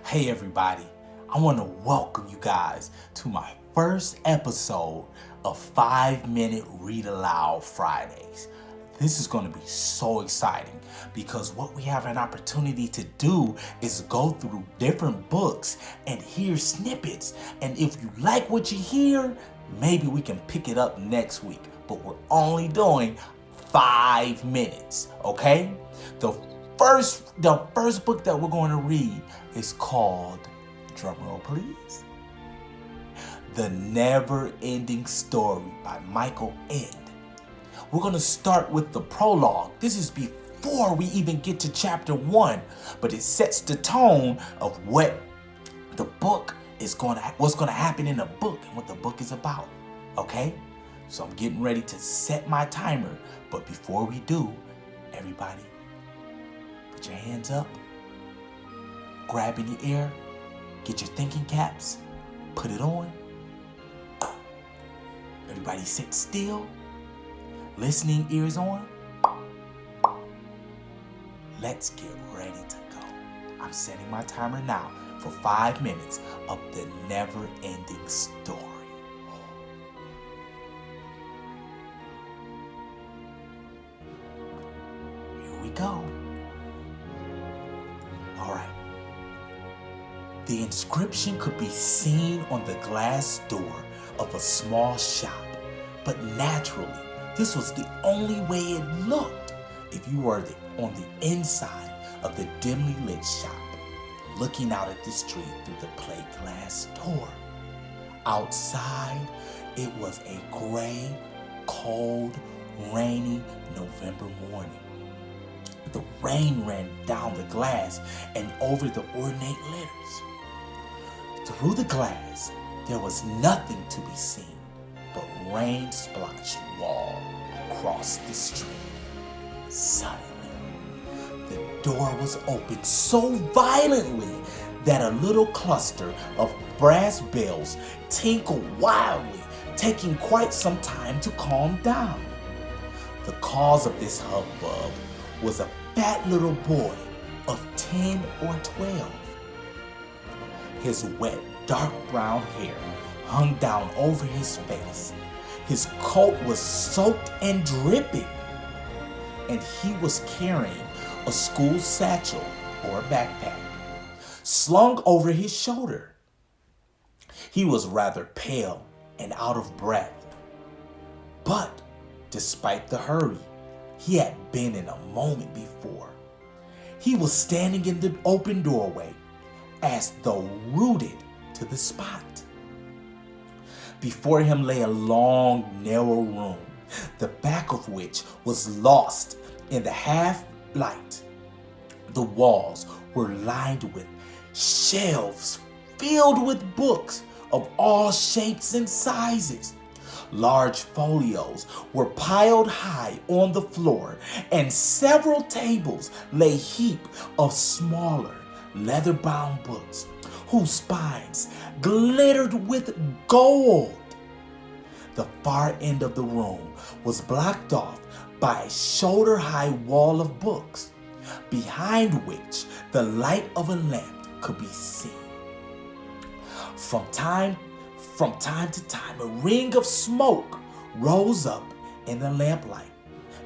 Hey everybody, I want to welcome you guys to my first episode of 5-Minute Read Aloud Fridays. This is going to be so exciting because what we have an opportunity to do is go through different books and hear snippets. And if you like what you hear, maybe we can pick it up next week. But we're only doing 5 minutes, okay? The first book that we're going to read is called, drumroll please, The Neverending Story by MrEintheD. We're going to start with the prologue. This is before we even get to chapter 1, but it sets the tone of what the book is what's going to happen in the book and what the book is about. Okay? So I'm getting ready to set my timer, but before we do, everybody, put your hands up, grab in your ear, get your thinking caps, put it on. Everybody sit still, listening ears on. Let's get ready to go. I'm setting my timer now for 5 minutes of The Neverending Story. Here we go. All right. The inscription could be seen on the glass door of a small shop, but naturally, this was the only way it looked if you were on the inside of the dimly lit shop, looking out at the street through the plate glass door. Outside, it was a gray, cold, rainy November morning. The rain ran down the glass and over the ornate letters. Through the glass, there was nothing to be seen but rain-splotched wall across the street. Suddenly, the door was opened so violently that a little cluster of brass bells tinkled wildly, taking quite some time to calm down. The cause of this hubbub was a fat little boy of 10 or 12. His wet, dark brown hair hung down over his face. His coat was soaked and dripping, and he was carrying a school satchel or backpack slung over his shoulder. He was rather pale and out of breath, but despite the hurry, he had been in a moment before. He was standing in the open doorway as though rooted to the spot. Before him lay a long, narrow room, the back of which was lost in the half light. The walls were lined with shelves filled with books of all shapes and sizes. Large folios were piled high on the floor, and several tables lay heaped of smaller, leather-bound books whose spines glittered with gold. The far end of the room was blocked off by a shoulder-high wall of books, behind which the light of a lamp could be seen. From time to time, a ring of smoke rose up in the lamplight,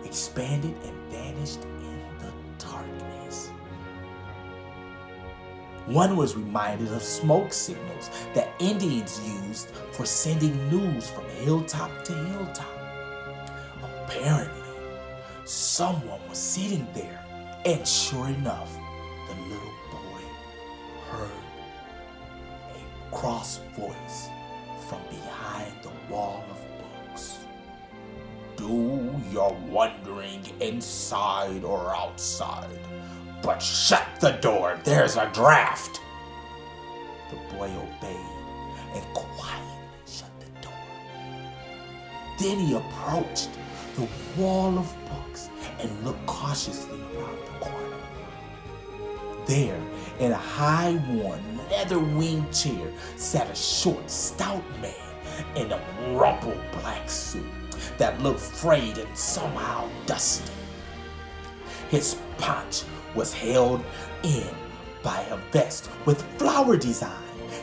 expanded and vanished in the darkness. One was reminded of smoke signals that Indians used for sending news from hilltop to hilltop. Apparently, someone was sitting there, and sure enough, the little boy heard a cross voice from behind the wall of books. Do your wandering inside or outside, but shut the door, there's a draft. The boy obeyed and quietly shut the door. Then he approached the wall of books and looked cautiously around the corner. There, in a high-worn, leather-winged chair, sat a short, stout man in a rumpled black suit that looked frayed and somehow dusty. His paunch was held in by a vest with flower design.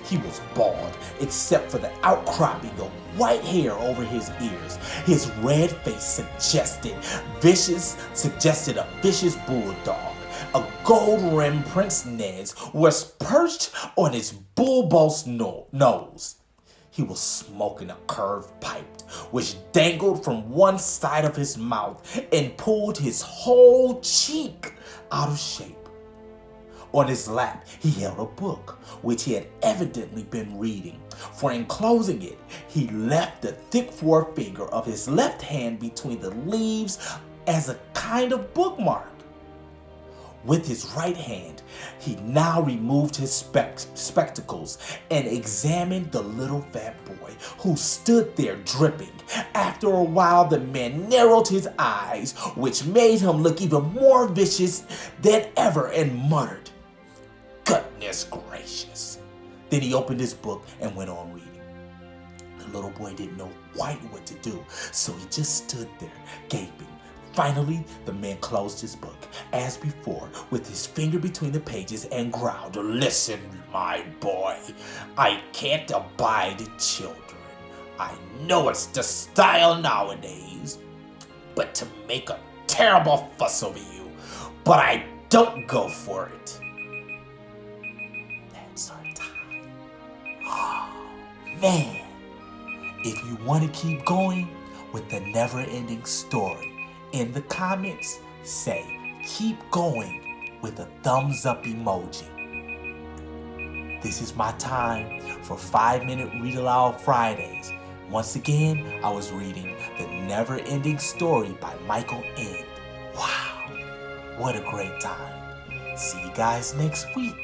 He was bald, except for the outcropping of white hair over his ears. His red face suggested a vicious bulldog. A gold-rimmed pince nez was perched on his bulbous nose. He was smoking a curved pipe, which dangled from one side of his mouth and pulled his whole cheek out of shape. On his lap, he held a book, which he had evidently been reading, for in closing it, he left the thick forefinger of his left hand between the leaves as a kind of bookmark. With his right hand, he now removed his spectacles and examined the little fat boy who stood there dripping. After a while, the man narrowed his eyes, which made him look even more vicious than ever, and muttered, "Goodness gracious." Then he opened his book and went on reading. The little boy didn't know quite what to do, so he just stood there, gaping. Finally, the man closed his book, as before, with his finger between the pages and growled, "Listen, my boy, I can't abide children. I know it's the style nowadays, but to make a terrible fuss over you, but I don't go for it." That's our time. Oh, man. If you want to keep going with the never-ending story, in the comments, say, "Keep going," with a thumbs up emoji. This is my time for 5-minute Read Aloud Fridays. Once again, I was reading The Neverending Story by MrEintheD. Wow, what a great time. See you guys next week.